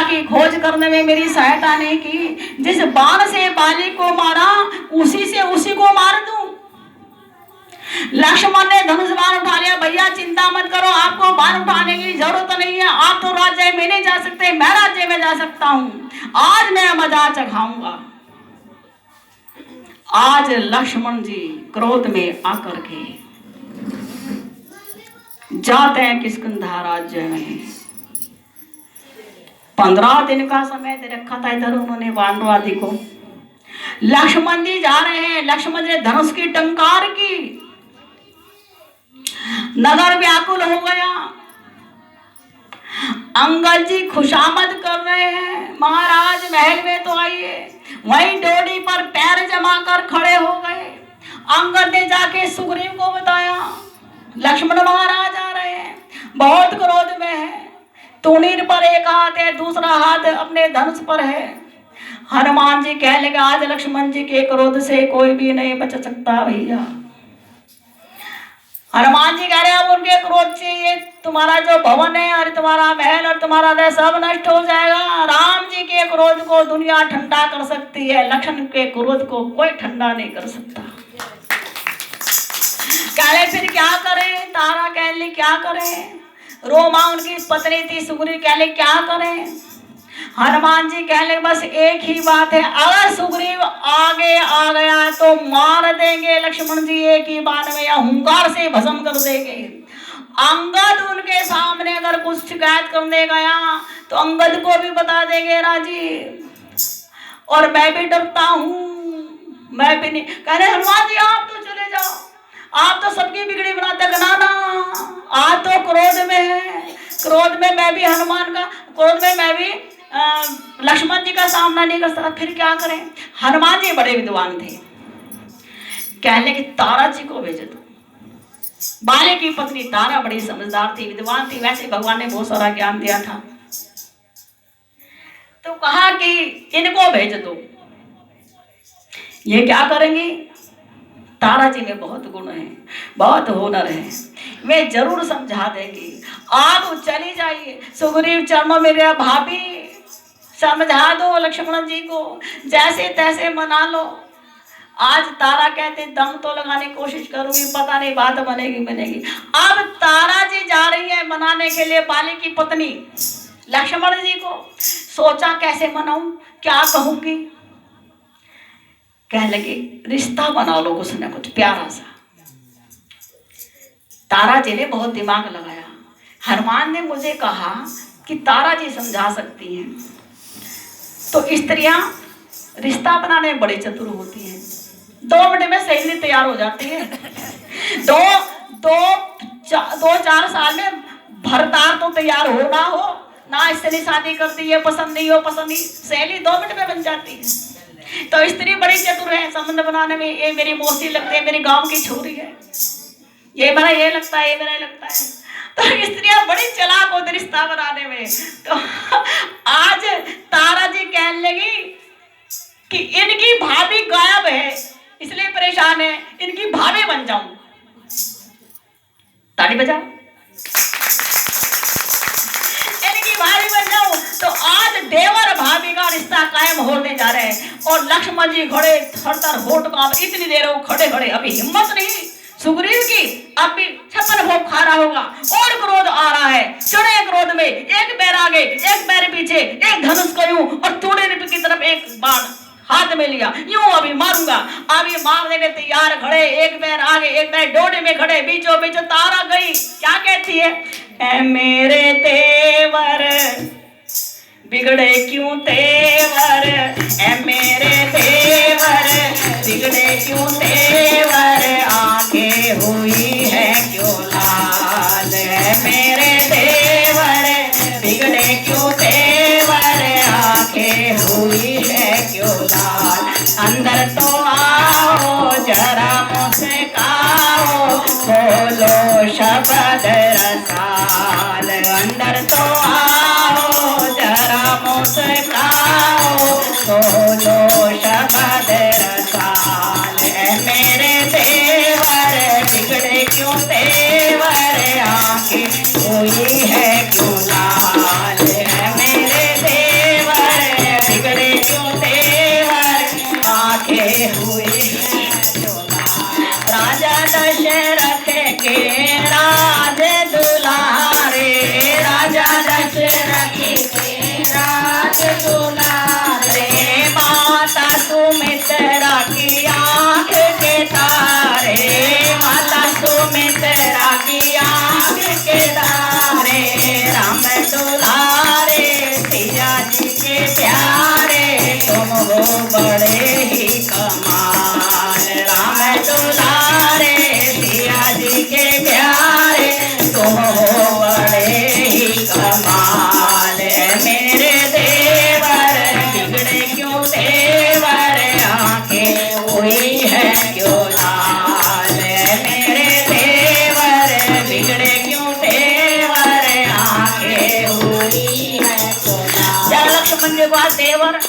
की खोज करने में मेरी सहायता नहीं की। जिस बाण से बाली को मारा उसी से उसी को मार दूं। लक्ष्मण ने धनुष बाण उठा लिया। भैया चिंता मत करो, आपको बाण उठाने की जरूरत नहीं है। आप तो राज्य में नहीं जा सकते, मैं राज्य में जा सकता हूँ। आज मैं मजा चखाऊंगा। आज लक्ष्मण जी क्रोध में आकर के जाते हैं किष्किंधा राज्य में। 15 दिन का समय दे रखा था इधर उन्होंने वानरों आदि को। लक्ष्मण जी जा रहे हैं। लक्ष्मण जी ने धनुष की टंकार की, नगर व्याकुल हो गया। अंगद जी खुशामद कर रहे हैं, महाराज महल में तो आइए। वहीं डोडी पर पैर जमाकर खड़े हो गए। अंगद ने जाके सुग्रीव को बताया, लक्ष्मण महाराज आ रहे हैं, बहुत क्रोध में है। तुनीर पर एक हाथ है, दूसरा हाथ अपने धनुष पर है। हनुमान जी कह लगे, आज लक्ष्मण जी के क्रोध से कोई भी नहीं बच सकता भैया। हनुमान जी कह रहे हैं, अब उनके क्रोध से ये तुम्हारा जो भवन है और तुम्हारा महल और तुम्हारा देश सब नष्ट हो जाएगा। राम जी के क्रोध को दुनिया ठंडा कर सकती है, लक्ष्मण के क्रोध को कोई ठंडा नहीं कर सकता। कहले फिर क्या करें? तारा कहले क्या करें? रोमा उनकी पत्नी थी, सुग्रीव कहले क्या करें? हनुमान जी कहले बस एक ही बात है, अगर सुग्रीव आगे आ गया तो मार देंगे लक्ष्मण जी एक ही बार में, या हुंकार से भस्म कर देंगे। अंगद उनके सामने अगर कुछ शिकायत करने गया तो अंगद को भी बता देंगे राजी, और मैं भी डरता हूं, मैं भी नहीं। कह रहे हनुमान जी आप तो चले जाओ, आप तो सबकी बिगड़ी बनाते गनाना। आज तो क्रोध में है, क्रोध में मैं भी हनुमान का, क्रोध में मैं भी लक्ष्मण जी का सामना नहीं कर सकता। फिर क्या करें? हनुमान जी बड़े विद्वान थे, कहने कि तारा जी को भेज दो। बाले की पत्नी तारा बड़ी समझदार थी, विद्वान थी, वैसे भगवान ने बहुत सारा ज्ञान दिया था। तो कहा कि इनको भेज दो। ये क्या करेंगी? तारा जी में बहुत गुण है, बहुत हुनर है, वे जरूर समझा देगी। आप चली जाइए। सुग्रीव चरणों में गया, भाभी समझा दो लक्ष्मण जी को, जैसे तैसे मना लो। आज तारा कहते दम तो लगाने की कोशिश करूंगी, पता नहीं बात बनेगी बनेगी। अब तारा जी जा रही है मनाने के लिए बाली की पत्नी लक्ष्मण जी को। सोचा कैसे मनाऊं, क्या कहूंगी। कह लगे रिश्ता बना लो कुछ ना कुछ प्यारा सा। तारा जी ने बहुत दिमाग लगाया। हनुमान ने मुझे कहा कि तारा जी समझा सकती हैं, तो स्त्रियां रिश्ता बनाने में बड़ी चतुर होती हैं। 2 मिनट में सहेली तैयार हो जाती है। दो चार साल में भरतार तो तैयार हो ना हो ना, इससे नहीं शादी करती है, पसंद नहीं हो पसंद नहीं, सहेली 2 मिनट में बन जाती है। तो स्त्री बड़ी चतुर है संबंध बनाने में। ये मेरी मौसी लगती है, मेरी गांव की छोरी है, ये मेरा ये लगता है, ये मेरा लगता है। तो स्त्रियां बड़ी चालाक होती रिश्ता बनाने में। तो आज तारा जी कहने लगी कि इनकी भाभी गायब है इसलिए परेशान है, इनकी भाभी बन जाऊं। ताली बजाओ, इनकी भाभी बन जाऊं। तो आज देवर भाभी का रिश्ता कायम होने जा रहे हैं। और लक्ष्मण जी खड़े थर होठ काम, इतनी देर वो खड़े खड़े, अभी हिम्मत नहीं सुग्रीव की, अब भी 56 भोग खा रहा होगा और क्रोध आ रहा है। चढ़े क्रोध में, एक पैर आगे एक पैर पीछे, एक धनुष को यूं और थोड़े की तरफ एक बाण हाथ में लिया, यूं अभी मारूंगा। अभी मारने में तैयार खड़े, एक पैर आगे एक पैर डोडे में खड़े, बीचों बीच तारा गई। क्या कहती है? ऐ मेरे तेवर बिगड़े क्यों तेवर, ऐ मेरे तेवर बिगड़े क्यों तेवर, आंखें हुई है क्यों लाल, ऐ मेरे तेवर बिगड़े क्यों तेवर, आंखें हुई है क्यों लाल। अंदर तो आओ जरा मुस्काओ, बोलो शब्द रसाल, अंदर तो आओ जरा मुस्काओ, बोलो शब्द रसाल, मेरे देवर बिगड़े क्यों तेवर, आंखें हुई है क्यों लाल, मेरे देवर मेरे देवर बिगड़े क्यों तेवर, आंखें हुई है क्यों लाल, मेरे देवर बिगड़े क्यों तेवर, आंखें हुई है क्यों लाल। जब लक्ष्मण जी को देवर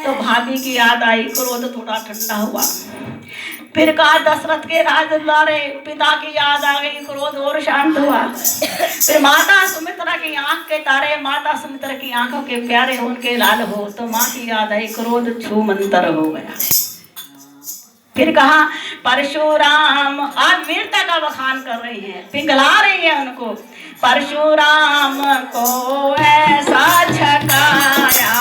तो भाभी की याद आई, क्रोध थोड़ा ठंडा हुआ। फिर कहा दशरथ के राज दुलारे पिता की याद आ गई, क्रोध और शांत हुआ। फिर माता सुमित्रा की आंख के तारे, माता सुमित्रा की आंखों के प्यारे हो, उनके लाल हो, तो माँ की याद आई, क्रोध छूमंतर हो गया। फिर कहा परशुराम, आज वीरता का बखान कर रही हैं, पिघला रही है उनको। परशुराम को ऐसा झकाया,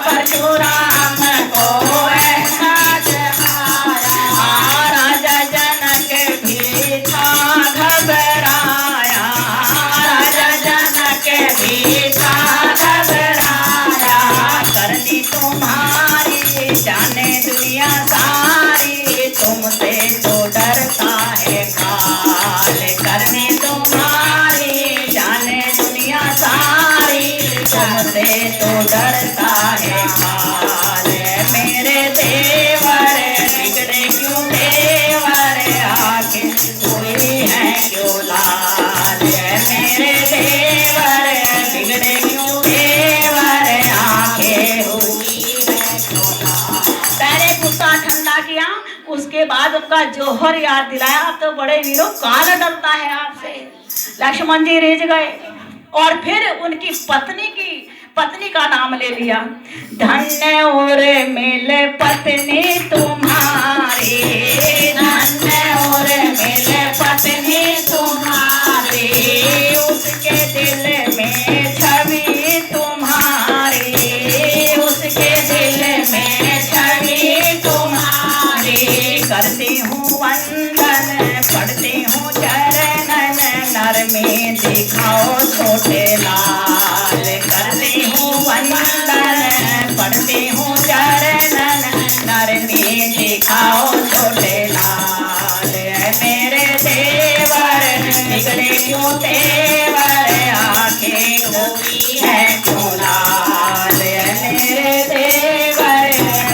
परशुराम को ऐसा झकाया, राजा जनक भी था घबराया, राजा जनक भी था घबराया, करनी तुम्हारी जाने दुनिया सारी, तुमसे तो डरता है काल, करनी तुम्हारी जाने दुनिया सारी, तुमसे तो डरता है काल, मेरे देवर बिगड़े क्यों तेवर, आंखें हुई है क्यों लाल, मेरे देवर बिगड़े क्यों तेवर, आंखें हुई है क्यों लाल। पहले गुस्सा ठंडा किया, उसके बाद उनका जौहर याद दिलाया, अब तो बड़े वीरों काल डरता है आपसे। लक्ष्मण जी रिझ गए और फिर उनकी पत्नी का नाम ले लिया। धन्य और मिल पत्नी तुम्हारी, धन्य और मिल पत्नी तुम्हारी, उसके दिल में छवि तुम्हारी, उसके दिल में छवि तुम्हारी, करती हूँ वंदन पढ़ती हूँ चरणन, नर में दिखाओ छोटे लाल, करती हूँ वंदन पढ़ती हूँ चरणन, नर में दिखाओ छोटे लाल, मेरे देवर बिगड़े क्यों तेवर, आंखें हुई है क्यों लाल, मेरे देवर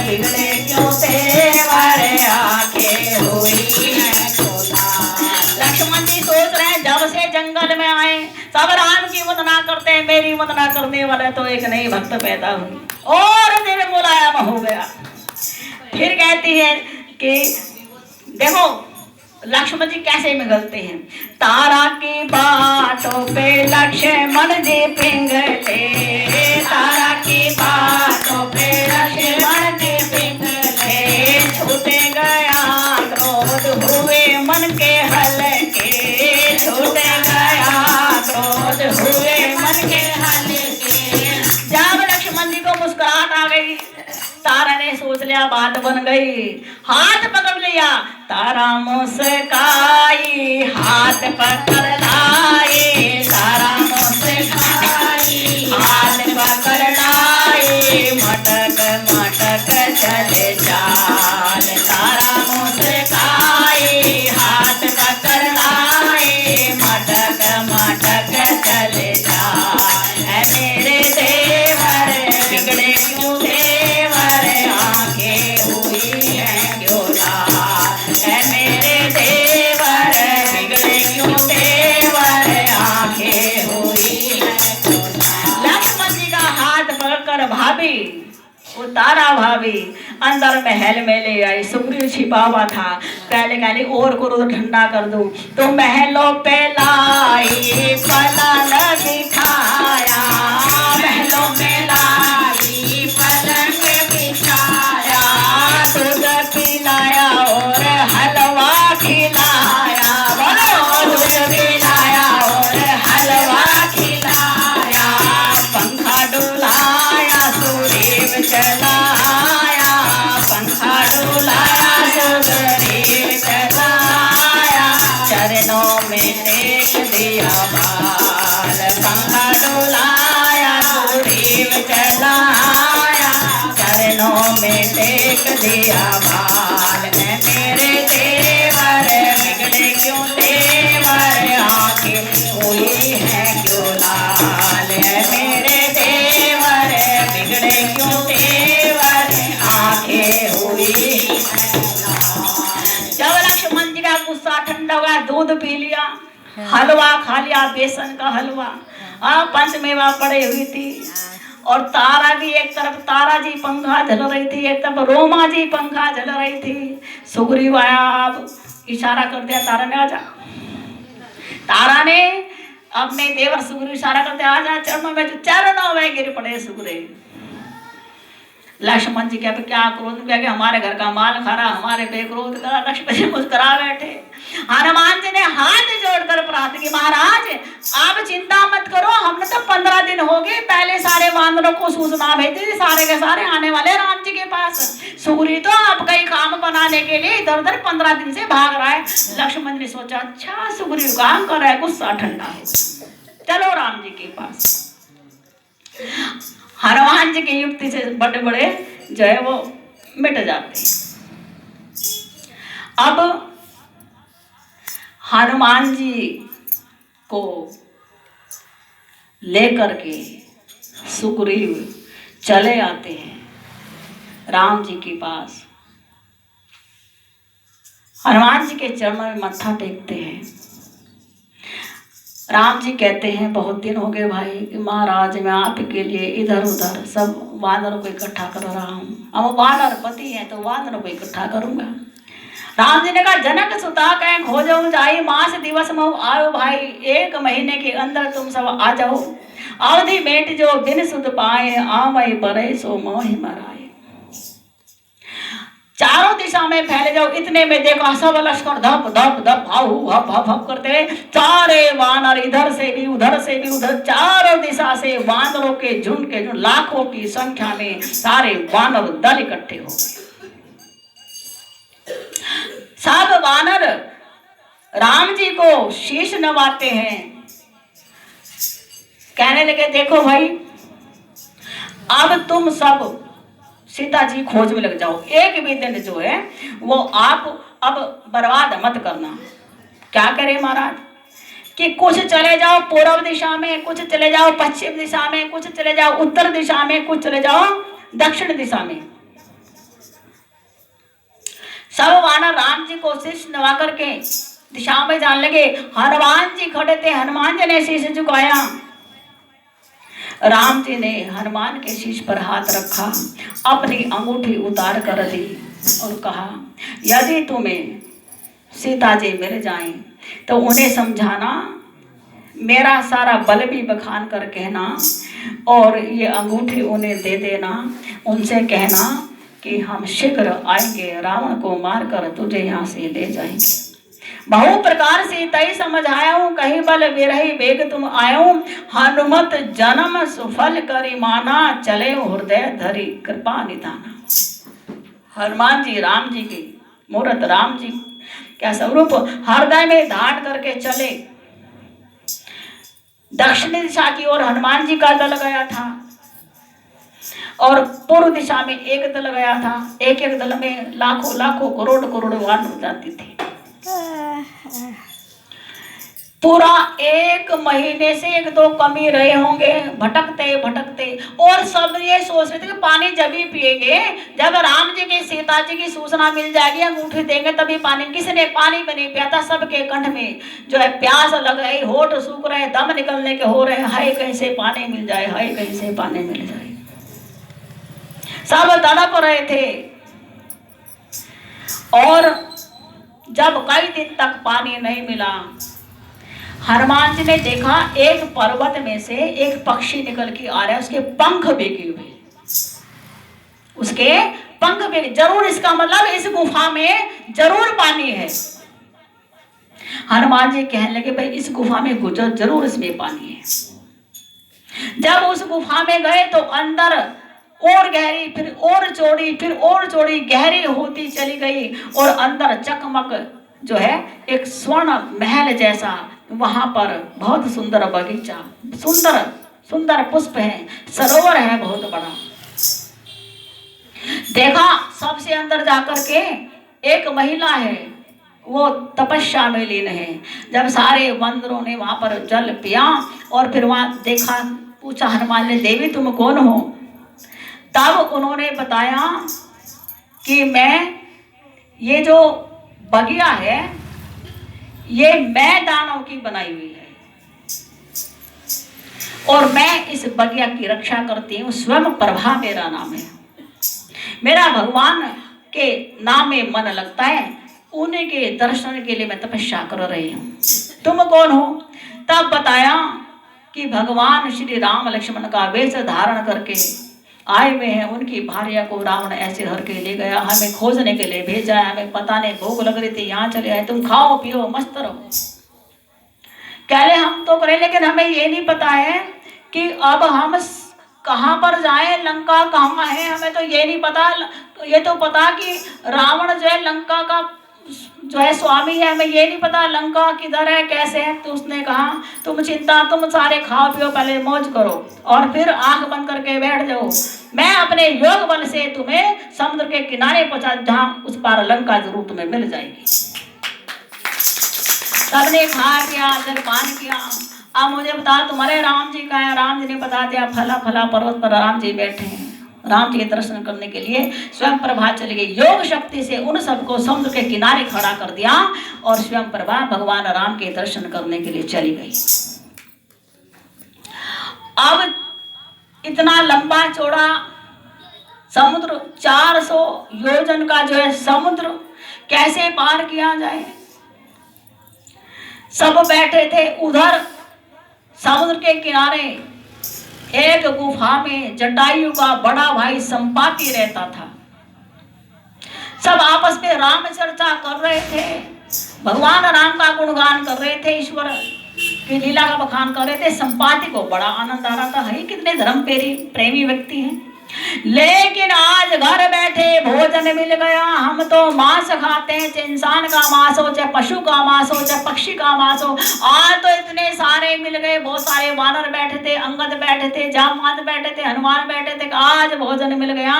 बिगड़े क्यों तेवर, आंखें हुई है क्यों लाल। लक्ष्मण जी सोच रहे हैं, जब से जंगल में आए सब राम की मत ना करते, मेरी मत ना करने वाले तो एक नई भक्त पैदा हुई और दिल मुलायम हो गया। फिर कहती है कि देखो लक्ष्मण जी कैसे मिलते हैं। तारा की बातों पे लक्ष्मण जी पिघले, तारा की बातों पे लक्ष्मण जी पिघले, छूटे गया क्रोध हुए मन के हल्के, छूटे गया क्रोध हुए मन के हल्के। जब लक्ष्मण जी को मुस्कुराहट आ गई, तारा ने सोच लिया बात बन गई, हाथ पकड़ लिया, तारा मुस्काई हाथ पकड़ लाई, तारा मुस्काई हाथ पकड़ लाई, मटक मटक चले चाल, तारा मुस्काई हाथ पकड़ लाई, मटक मटक चले चाल, मेरे देवर बिगड़े क्यों देवर, आंखें हुई है क्यों लाल, मेरे देवर बिगड़े क्यों देवर, आंखें हुई है क्यों लाल। लक्ष्मण जी का हाथ पकड़कर भाभी वो तारा भाभी अंदर महल में ले आई। सुग्रीव छिपा हुआ था, पहले कहली और क्रोध ठंडा कर दूं, तो महलों पे लाई पलंग बिठाया, महलों में लाई पलंग बिठाया, दूध पिलाया और हलवा खिलाया, बोलो दूध पिलाया और हलवा खिलाया, पंखा डुलाया सुग्रीव चलाया, पंखा डुलाया सुग्रीव चलाया, चरणों में टेक दिया बाल, पंखा डुलाया सुग्रीव पी लिया, हलवा खा लिया, बेसन का हलवा। पंचमेवा पड़ी हुई थी और तारा भी एक तरफ, तारा जी पंखा झल रही थी, एक तरफ रोमा जी पंखा झल रही थी। सुग्रीव आया, अब इशारा कर दिया तारा ने, आजा। तारा ने अपने देवर सुग्रीव इशारा करते, आजा चरणों में गिर पड़े सुग्रीव। लक्ष्मण जी क्या क्रोध किया कि हमारे घर का माल खा रहा, हमारे पे क्रोध करा। लक्ष्मण जी मुस्कुरा बैठे। हनुमान जी ने हाथ जोड़कर प्रार्थना की, महाराज आप चिंता मत करो, हमने तो 15 दिन हो गए पहले सारे वानरों को सूचना भेजी थी, सारे के सारे आने वाले राम जी के पास। सुग्रीव तो आपका ही काम बनाने के लिए इधर उधर 15 दिन से भाग रहा है। लक्ष्मण जी ने सोचा, अच्छा सुग्रीव काम कर रहा है, गुस्सा ठंडा हो, चलो राम जी के पास। हनुमान जी की युक्ति से बड़े बड़े जो है वो मिट जाते। अब हनुमान जी को लेकर के सुग्रीव चले आते हैं राम जी के पास। हनुमान जी के चरणों में मत्था टेकते हैं। राम जी कहते हैं, बहुत दिन हो गए भाई कि महाराज मैं आपके लिए इधर उधर सब वानरों को इकट्ठा कर रहा हूँ। हम वानर पति हैं तो वानरों को इकट्ठा करूंगा। राम जी ने कहा, जनक सुता कहें खोजो जाई, मास दिवस में आयो भाई, 1 महीने के अंदर तुम सब आ जाओ। अवधि मेट जो बिन सुध पाए, आवै बरे सो मोहि मराए। चारों दिशा में फैले जाओ। इतने में देखा सब लश्कर धप धप धप हाउ हप हप हप करते, सारे वानर इधर से भी उधर से भी उधर, चारों दिशा से वानरों के झुंड के झुंड, लाखों की संख्या में सारे वानर दल इकट्ठे हो गए। सब वानर राम जी को शीश नवाते हैं, कहने लगे, देखो भाई अब तुम सब सीता जी खोज में लग जाओ, एक भी दिन जो है वो आप अब बर्बाद मत करना। क्या करे महाराज कि कुछ चले जाओ पूर्व दिशा में, कुछ चले जाओ पश्चिम दिशा में, कुछ चले जाओ उत्तर दिशा में, कुछ चले जाओ दक्षिण दिशा में। सब वानर राम जी को शीश नवा करके दिशा में जाने लगे। हनुमान जी खड़े थे, हनुमान जी ने शीश झुकाया। राम जी ने हनुमान के शीश पर हाथ रखा, अपनी अंगूठी उतार कर दी और कहा, यदि तुम्हें सीता जी मिल जाएं तो उन्हें समझाना, मेरा सारा बल भी बखान कर कहना और ये अंगूठी उन्हें दे देना। उनसे कहना कि हम शीघ्र आएंगे, रावण को मारकर तुझे यहाँ से ले जाएंगे। बहु प्रकार से तय समझाऊं, कहीं बल बिरही वेग तुम आयो। हनुमत जन्म सुफल करी माना, चले हृदय धरी कृपा निधाना। हनुमान जी राम जी की मूर्त, राम जी क्या स्वरूप हृदय में धारण करके चले। दक्षिण दिशा की ओर हनुमान जी का दल गया था और पूर्व दिशा में एक दल गया था। एक एक दल में लाखों लाखों करोड़ करोड़ वानर जाती थी। पूरा 1 महीने से 1-2 कमी रहे होंगे, भटकते भटकते, और सब ये सोच रहे थे कि पानी जब ही पिएंगे जब राम जी की सीता जी की सूचना मिल जाएगी, अंगूठी देंगे तभी पानी। किसी ने पानी भी नहीं पिया था। सबके कंठ में जो है प्यास लग गई, होठ सूख रहे, दम निकलने के हो रहे, हाय कहीं से पानी मिल जाए, हाय कहीं से पानी मिल जाए। सब तड़प रहे थे और जब कई दिन तक पानी नहीं मिला, हनुमान जी ने देखा एक पर्वत में से एक पक्षी निकल के आ रहा है, उसके पंख भीगे हुए, उसके पंख भीगे। जरूर इसका मतलब इस गुफा में जरूर पानी है। हनुमान जी कहने लगे, भाई इस गुफा में गुजर, जरूर इसमें पानी है। जब उस गुफा में गए तो अंदर और गहरी, फिर और चौड़ी, फिर और चौड़ी, गहरी होती चली गई और अंदर चकमक जो है एक स्वर्ण महल जैसा, वहां पर बहुत सुंदर बगीचा, सुंदर सुंदर पुष्प है, सरोवर है बहुत बड़ा। देखा सबसे अंदर जाकर के एक महिला है, वो तपस्या में लीन है। जब सारे बंदरों ने वहां पर जल पिया और फिर वहां देखा, पूछा हनुमान ने, देवी तुम कौन हो? तब उन्होंने बताया कि मैं, ये जो बगिया है ये मैं दानव की बनाई हुई है और मैं इस बगिया की रक्षा करती हूँ। स्वयं प्रभा मेरा नाम है। मेरा भगवान के नाम में मन लगता है, उन्हीं के दर्शन के लिए मैं तपस्या कर रही हूँ। तुम कौन हो? तब बताया कि भगवान श्री राम लक्ष्मण का वेश धारण करके आए हुए हैं। उनकी भार्या को रावण ऐसे धर के ले गया, हमें खोजने के लिए भेजा है। हमें पता नहीं, भूख लग रही थी, यहाँ चले आए। तुम खाओ पियो मस्त रहो। कह ले हम तो करें, लेकिन हमें ये नहीं पता है कि अब हम कहाँ पर जाएं, लंका कहाँ है, हमें तो ये नहीं पता। ये तो पता कि रावण जो है लंका का जो है स्वामी है, हमें ये नहीं पता लंका किधर है कैसे है। तो उसने कहा तुम सारे खाओ पियो, पहले मौज करो और फिर आंख बंद करके बैठ जाओ। मैं अपने योग बल से तुम्हें समुद्र के किनारे पहुंचा, जहां उस पार लंका जरूर तुम्हें मिल जाएगी। सबने खा किया, जलपान किया। अब मुझे बता तुम्हारे राम जी का है? राम जी ने बता दिया फला फला पर्वत पर राम जी बैठे हैं। राम जी के दर्शन करने के लिए स्वयं प्रभा चली गई। योग शक्ति से उन सबको समुद्र के किनारे खड़ा कर दिया और स्वयं प्रभा भगवान राम के दर्शन करने के लिए चली गई। अब इतना लंबा चौड़ा समुद्र, 400 योजन का जो है समुद्र, कैसे पार किया जाए? सब बैठे थे उधर समुद्र के किनारे। एक गुफा में जटायु का बड़ा भाई संपाति रहता था। सब आपस में राम चर्चा कर रहे थे, भगवान राम का गुणगान कर रहे थे, ईश्वर की लीला का बखान कर रहे थे। संपाति को बड़ा आनंद आ रहा था, है कितने धर्म प्रेमी व्यक्ति हैं। लेकिन आज घर बैठे भोजन मिल गया। हम तो मांस खाते हैं, चाहे इंसान का मांस हो, चाहे पशु का मांस हो, चाहे पक्षी का मांस हो। आज तो इतने सारे मिल गए। बहुत सारे वानर बैठे थे, अंगद बैठे थे, जामवंत बैठे थे, हनुमान बैठे थे। आज भोजन मिल गया।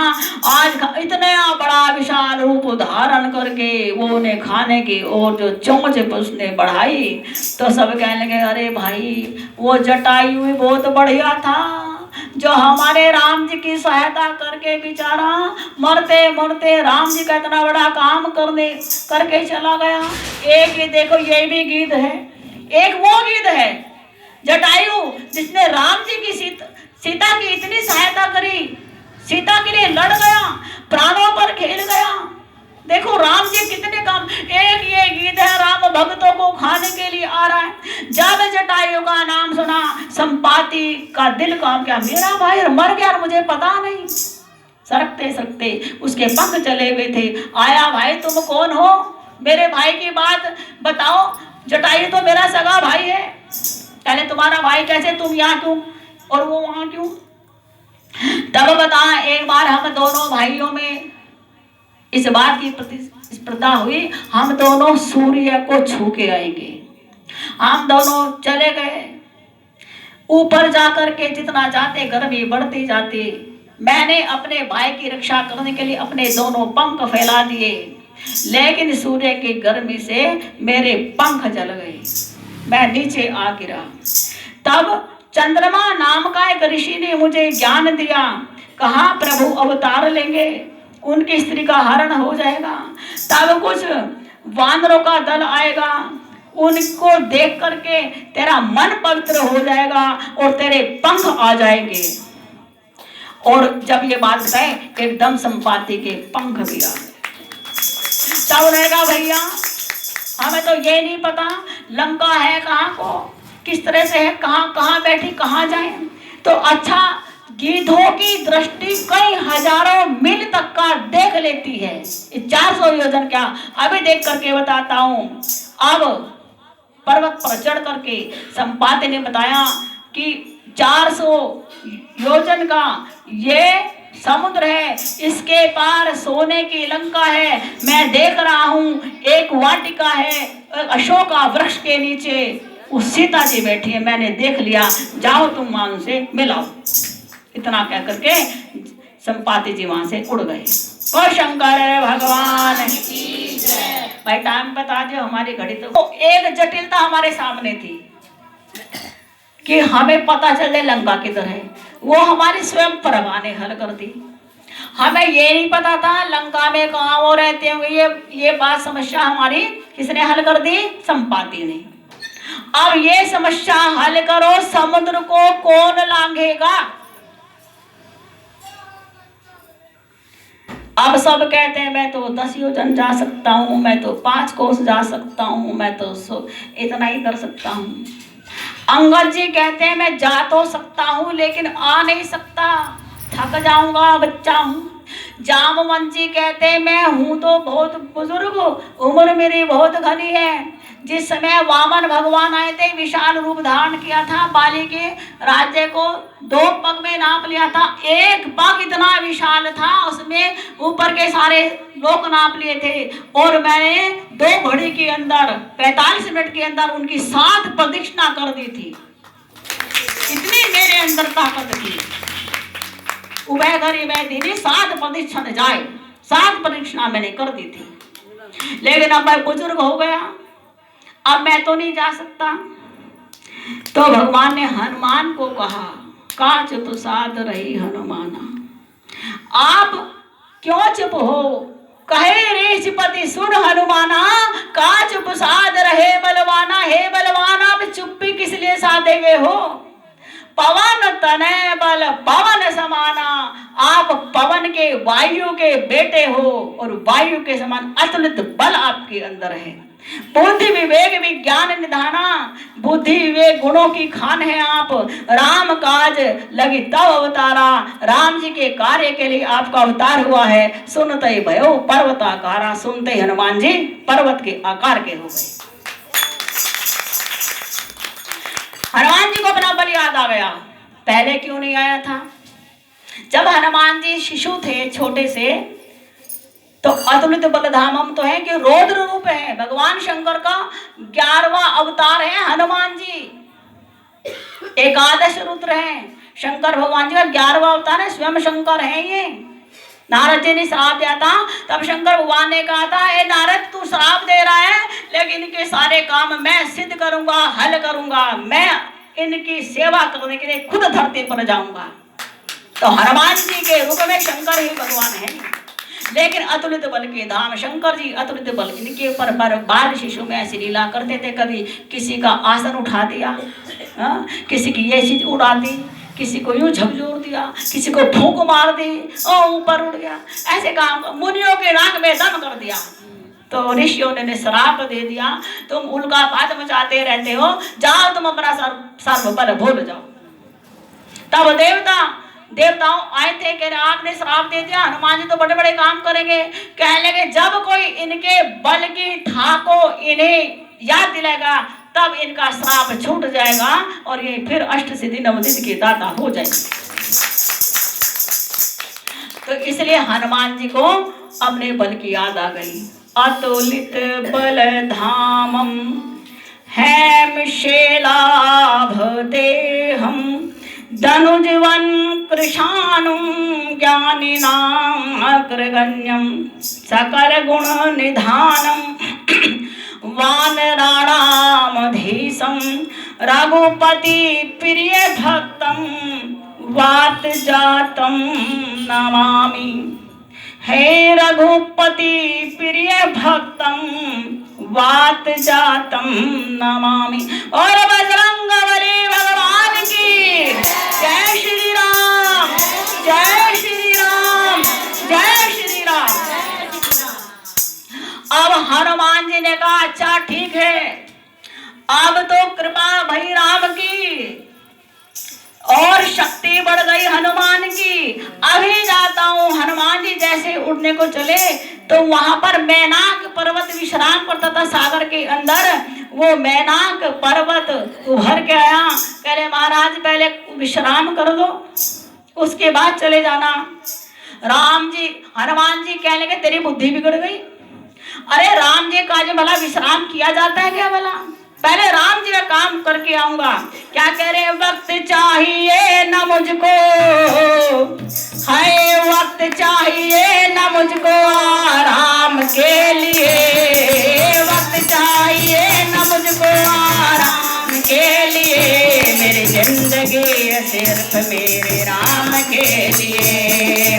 आज इतना बड़ा विशाल रूप धारण करके वो ने खाने की और जो चोंच उसने बढ़ाई तो सब कहने लगे अरे भाई वो जटायु भी बहुत बढ़िया था, जो हमारे राम जी की सहायता करके बेचारा मरते मरते राम जी का इतना बड़ा काम करके चला गया। एक ये देखो, ये भी गीत है। एक वो गीत है जटायु जिसने राम जी की सीता की इतनी सहायता करी, सीता के लिए लड़ गया, प्राणों पर खेल गया। देखो राम जी कितने काम। एक ये गीत है राम भक्तों को खाने के लिए आ रहा है। जब जटायु का नाम सुना संपाति का दिल काम क्या, मेरा भाई मर गया मुझे पता नहीं। सरकते सरकते उसके पंख चले हुए थे। आया भाई तुम कौन हो, मेरे भाई की बात बताओ। जटायु तो मेरा सगा भाई है। पहले तुम्हारा भाई कैसे, तुम यहाँ क्यों और वो वहां क्यों? तब बता, एक बार हम दोनों भाइयों में इस बात की प्रतिस्पर्धा हुई, हम दोनों सूर्य को छू के आएंगे। हम दोनों चले गए ऊपर जाकर के, जितना जाते गर्मी बढ़ती जाती। मैंने अपने भाई की रक्षा करने के लिए अपने दोनों पंख फैला दिए, लेकिन सूर्य की गर्मी से मेरे पंख जल गए, मैं नीचे आ गिरा। तब चंद्रमा नाम का एक ऋषि ने मुझे ज्ञान दिया, कहा प्रभु अवतार लेंगे, उनकी स्त्री का हरण हो जाएगा। तब कुछ वानरों का दल आएगा, उनको देख करके तेरा मन पवित्र हो जाएगा और तेरे पंख आ जाएंगे। और जब ये बात बताए एकदम संपाति के पंख भी आ गए। तब रहेगा भैया हमें तो ये नहीं पता लंका है कहाँ को, किस तरह से है, कहाँ कहाँ बैठी, कहाँ जाए। तो अच्छा गिद्धों की दृष्टि कई हजारों मील तक का देख लेती है। 400 योजन क्या, अभी देख करके बताता हूँ। अब पर्वत पर चढ़ करके संपाति ने बताया कि 400 योजन का ये समुद्र है, इसके पार सोने की लंका है। मैं देख रहा हूँ एक वाटिका है, अशोका वृक्ष के नीचे उस सीता जी बैठी है, मैंने देख लिया, जाओ तुम मां उनसे मिलाओ। इतना कह करके संपाति जी वहां से उड़ गए। और शंकर भगवान भाई टाइम बता दियो, हमारी घड़ी तो एक जटिलता हमारे सामने थी कि हमें पता चल जाए लंका किधर है, वो हमारी स्वयं प्रभा ने हल कर दी। हमें ये नहीं पता था लंका में कहाँ वो रहते होंगे, ये बात समस्या हमारी किसने हल कर दी? संपाति ने। अब ये समस्या हल करो, समुद्र को कौन लांघेगा? अब सब कहते हैं मैं तो 10 योजन जा सकता हूँ, मैं तो 5 कोस जा सकता हूँ, मैं तो इतना ही कर सकता हूँ। अंगद जी कहते हैं मैं जा तो सकता हूँ लेकिन आ नहीं सकता, थक जाऊंगा, बच्चा हूँ। जामवंत जी कहते हैं मैं हूँ तो बहुत बुजुर्ग, उम्र मेरी बहुत घनी है। जिस समय वामन भगवान आए थे, विशाल रूप धारण किया था, बाली के राज्य को 2 पग में नाप लिया था। एक पग इतना विशाल था, उसमें ऊपर के सारे लोग नाप लिए थे, और मैंने 2 घड़ी के अंदर 45 मिनट के अंदर उनकी 7 प्रदक्षिणा कर दी थी। इतनी मेरे अंदर ताकत थी। उभय घड़ी में दीदी 7 प्रदक्षिणा जाए, 7 प्रदक्षिणा मैंने कर दी थी। लेकिन अब मैं बुजुर्ग हो गया, अब मैं तो नहीं जा सकता। तो भगवान ने हनुमान को कहा, का चुप साध रही हनुमाना, आप क्यों चुप हो? कहे ऋषिपति सुन हनुमाना, का चुप साध रहे बलवाना। हे बलवान, आप चुप्पी किस लिए साधे हो? पवन तनय बल पवन समाना, आप पवन के वायु के बेटे हो, और वायु के समान अतुलित बल आपके अंदर है। बुद्धि विवेक विज्ञान निधाना, बुद्धि विवेक गुणों की खान है आप। राम काज लगी तब अवतारा, राम जी के कार्य के लिए आपका अवतार हुआ है। सुनते भयो पर्वताकारा, सुनते हनुमान जी पर्वत के आकार के हो गए। हनुमान जी को अपना बल याद आ गया, पहले क्यों नहीं आया था? जब हनुमान जी शिशु थे, छोटे से, तो अतुलित बलधामम तो है कि रौद्र रूप है। भगवान शंकर का 11वां अवतार है हनुमान जी, 11 रुद्र हैं। शंकर भगवान जी का 11वां अवतार है, स्वयं शंकर है ये। नारद जी ने श्राप दिया था, तब शंकर भगवान ने कहा था, ए नारद तू श्राप दे रहा है, लेकिन इनके सारे काम मैं सिद्ध करूंगा, हल करूंगा, मैं इनकी सेवा करने के लिए खुद धरती पर जाऊंगा। तो हनुमान जी के रूप में शंकर ही भगवान है, लेकिन अतुलित बल के धाम शंकर जी अतुलित बल। इनके ऊपर बाल शिशु में ऐसी लीला करते थे, कभी किसी का आसन उठा दिया, किसी की ये चीज उड़ा दी, किसी को यूं झकझोर दिया, किसी को फूंक मार दी और ऊपर उड़ गया, ऐसे काम मुनियों के नाक में दम कर दिया। तो ऋषियों ने श्राप दे दिया, तुम उल्का पात मचाते रहते हो, जाओ तुम अपना सर्व बल भूल जाओ। तब देवताओं आए थे, कह रहे आपने श्राप दे दिया, हनुमान जी तो बड़े बड़े काम करेंगे। कहने लगे जब कोई इनके बल की था को इन्हें याद दिलाएगा, तब इनका श्राप छूट जाएगा और ये फिर अष्ट सिद्धि नवनिधि के दाता हो जाएंगे। तो इसलिए हनुमान जी को अपने बल की याद आ गई। अतुलित बल धामम हैम शेलाभ देहम, धनुजवन कृशानुम ज्ञानिनाम अग्रगण्यम, सकल गुण निधानम वानराणामधीशं, रघुपति प्रिय भक्तम वात जातम नमामि। हे रघुपति प्रिय भक्तम वात जातम नमामि। और बजरंगबली भगवान की जय श्री राम, जय श्री राम, जय श्री राम। अब हनुमान जी ने कहा अच्छा ठीक है, अब तो कृपा भई राम की और शक्ति बढ़ गई हनुमान की, अभी जाता हूँ। हनुमान जी जैसे उड़ने को चले तो वहां पर मैनाक पर्वत विश्राम करता था सागर के अंदर। वो मैनाक पर्वत उभर के आया, कह रहे महाराज पहले विश्राम कर दो, उसके बाद चले जाना। राम जी हनुमान जी कहने लगे तेरी बुद्धि बिगड़ गई, अरे राम जी का जो भला विश्राम किया जाता है क्या? भला पहले राम जी का काम करके आऊंगा। क्या कह रहे वक्त चाहिए न मुझको, है वक्त चाहिए न मुझको आराम के लिए, वक्त चाहिए न मुझको आराम के लिए, मेरी जिंदगी सिर्फ मेरे राम के लिए,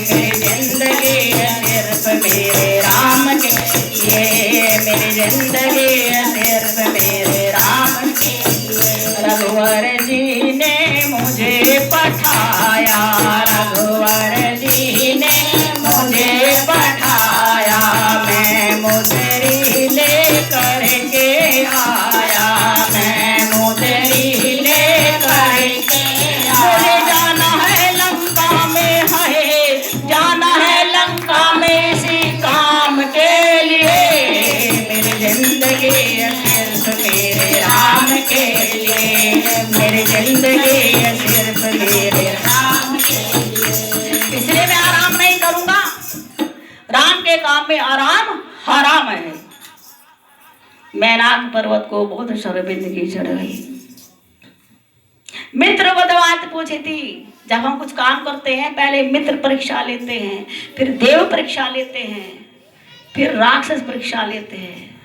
मेरी जिंदगी सिर्फ मेरे राम के लिए, मेरी जिंदगी इसलिए मैं आराम नहीं करूंगा। राम के काम में आराम हराम है। मैनाक पर्वत को बहुत शर्मिंदगी चढ़ गई। मित्र बदबात पूछी थी। जब हम कुछ काम करते हैं पहले मित्र परीक्षा लेते हैं, फिर देव परीक्षा लेते हैं, फिर राक्षस परीक्षा लेते हैं।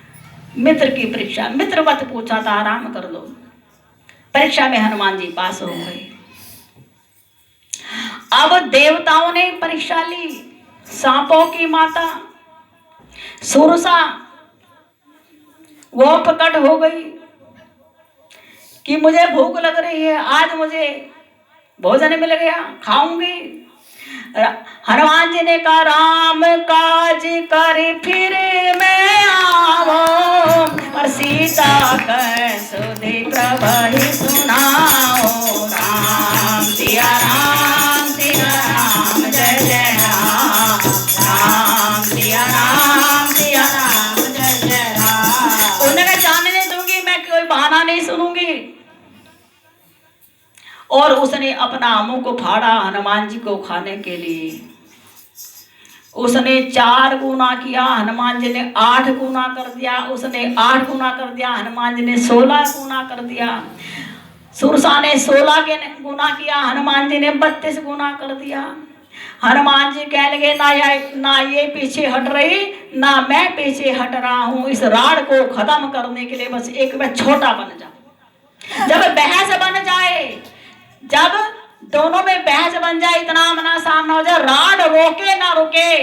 मित्र की परीक्षा मित्र मत पूछा था आराम कर लो। परीक्षा में हनुमान जी पास हो गए। अब देवताओं ने परीक्षा ली। सांपों की माता सुरसा वो प्रकट हो गई कि मुझे भूख लग रही है, आज मुझे भोजन मिल गया, खाऊंगी। हनुमान जी ने कहा राम काज कर फिर मैं आवो, और सीता कह सुधि प्रभहि सुनाओ। राम सिया राम जय जय राम, राम सिया राम जय जय राम। उन्हें जानने दूंगी, मैं कोई बहाना नहीं सुनूंगी। और उसने अपना मुंह को फाड़ा हनुमान जी को खाने के लिए। उसने 4 गुना किया, हनुमान जी ने 8 गुना कर दिया। उसने 8 गुना कर दिया, हनुमान जी ने 16 गुना कर दिया। सुरसा ने 16 गुना किया, हनुमान जी ने 32 गुना कर दिया। हनुमान जी कह लगे ना ये पीछे हट रही, ना मैं पीछे हट रहा हूं। इस राड को खत्म करने के लिए बस एक बार छोटा बन जाओ। जब बहस बन जाए, जब दोनों में बहस बन जाए, इतना आमना सामना हो जाए, राड रोके ना रुके,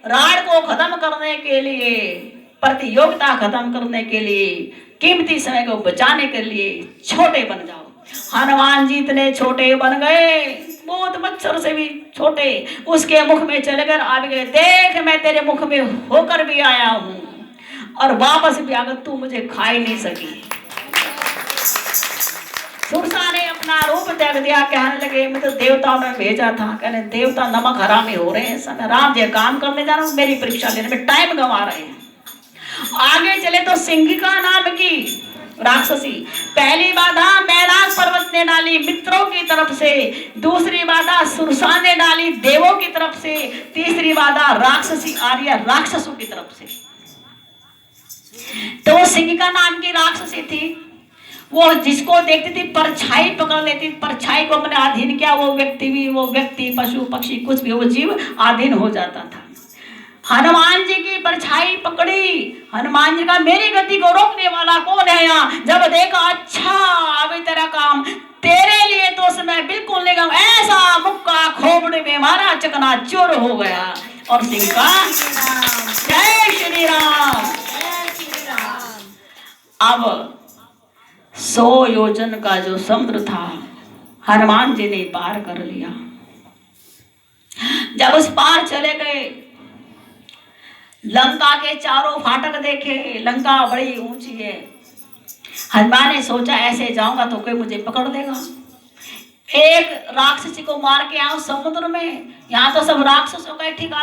राड को खत्म करने के लिए, प्रतियोगिता खत्म करने के लिए, कीमती समय को बचाने के लिए छोटे बन जाओ। हनुमान जी इतने छोटे बन गए, बहुत मच्छर से भी छोटे। उसके मुख में चले गए, आ गए, देख मैं तेरे मुख में होकर भी आया हूं और वापस भी अगर तू मुझे खा ही नहीं सकी। सुरसा ने अपना रूप त्याग दिया, कहने लगे मैं तो देवताओं ने भेजा था। कहने देवता नमक हरामी हो रहे हैं, समय राम जी काम करने जा रहा हूं, मेरी परीक्षा लेने में टाइम गंवा रहे हैं। आगे चले तो सिंहिका नाम की राक्षसी, पहली बाधा मैनाक पर्वत ने डाली मित्रों की तरफ से, दूसरी बाधा सुरसा ने डाली देवों की तरफ से, तीसरी बाधा राक्षसी आर्य राक्षसों की तरफ से। तो वो सिंहिका नाम की राक्षसी थी। वो जिसको देखती थी परछाई पकड़ लेती, परछाई को अपने अधीन किया, वो व्यक्ति पशु पक्षी कुछ भी वो जीव अधीन हो जाता था। हनुमान जी की परछाई पकड़ी। हनुमान जी का मेरी गति को रोकने वाला कौन है यहाँ? जब देखा अच्छा अभी तेरा काम तेरे लिए तो समय बिल्कुल नहीं गया, ऐसा मुक्का खोपड़ी में मारा चकना चूर हो गया। और सिंह का जय श्री राम। अब 100 योजन का जो समुद्र था हनुमान जी ने पार कर लिया। जब उस पार चले गए, लंका के चारों फाटक देखे, लंका बड़ी ऊंची है। हनुमान ने सोचा ऐसे जाऊंगा तो कोई मुझे पकड़ देगा। एक राक्षसी को मार के आऊं समुद्र में, यहाँ तो सब राक्षसों का ठिकाना।